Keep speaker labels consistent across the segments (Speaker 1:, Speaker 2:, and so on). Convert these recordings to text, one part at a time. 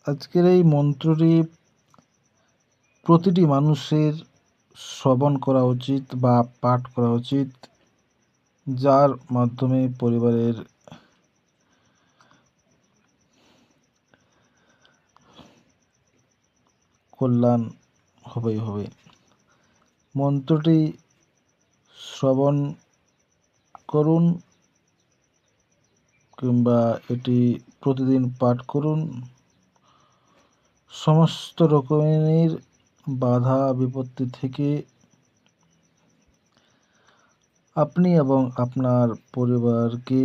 Speaker 1: আজকের এই মন্ত্রটি প্রতিটি মানুষের শ্রবণ করা উচিত বা পাঠ করা উচিত, যার মাধ্যমে পরিবারের কল্যাণ হবেই হবে। মন্ত্রটি শ্রবণ করুন কিংবা এটি প্রতিদিন পাঠ করুন। সমস্ত রকমের বাধা বিপত্তি থেকে আপনি এবং আপনার পরিবারকে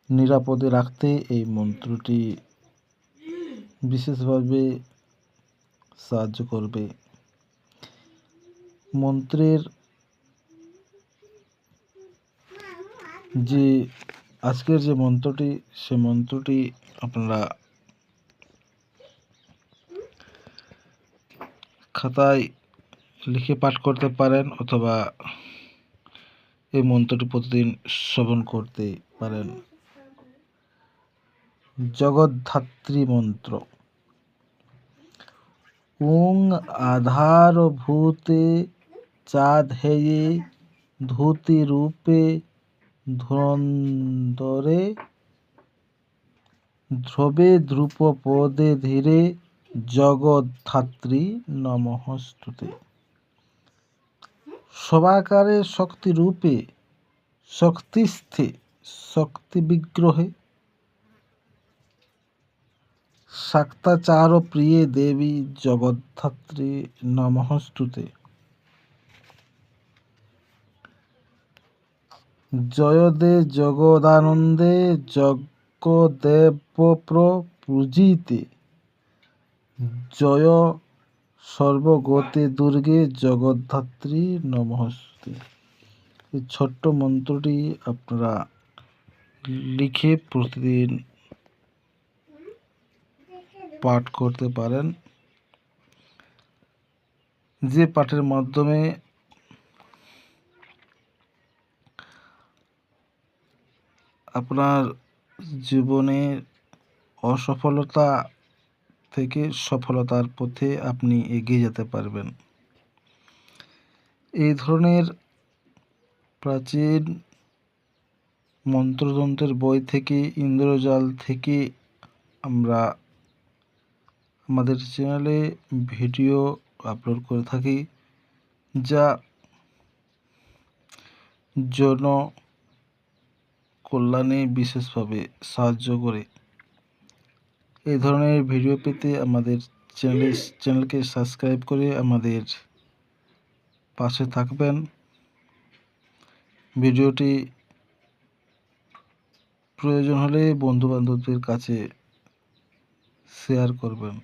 Speaker 1: নিরাপদে রাখতে এই মন্ত্রটি বিশেষভাবে সাহায্য করবে। মন্ত্রের যে আজকের যে মন্ত্রটি, সে মন্ত্রটি আপনারা খাতায় লিখে পাঠ করতে পারেন অথবা এই মন্ত্রটি প্রতিদিন শ্রবণ করতে পারেন। জগদ্ধাত্রী মন্ত্র। ওং আধারভূতে চাঁদেয়ে ধূতি রূপে ধুরন্ধরে ধ্রুবে ধ্রুপপদে ধীরে জগদ্ধাত্রী নমঃস্তুতে। সবাকারে শক্তিরূপে শক্তিস্থে শক্তি বিগ্রহে শাক্তাচার প্রিয়ে দেবী জগদ্ধাত্রী নমঃস্তুতে। জয়দে জগদানন্দে যজ্ঞদেবপ্রপূজিতে জয় সর্বগতে দুর্গে জগদ্ধাত্রী নমঃস্তুতে। এই ছোট্ট মন্ত্রটি আপনারা লিখে প্রতিদিন পাঠ করতে পারেন, যে পাঠের মাধ্যমে আপনার জীবনের অসফলতা থেকে সফলতার পথে আপনি এগিয়ে যেতে পারবেন। এই ধরনের প্রাচীন মন্ত্রতন্ত্রের বই থেকে, ইন্দ্রজাল থেকে আমরা আমাদের চ্যানেলে ভিডিও আপলোড করে থাকি, যা জন কল্যাণে বিশেষভাবে সাহায্য করে। এই ধরনের ভিডিও পেতে আমাদের চ্যানেলকে সাবস্ক্রাইব করে আমাদের পাশে থাকবেন। ভিডিওটি প্রয়োজন হলে বন্ধুবান্ধবদের কাছে শেয়ার করবেন।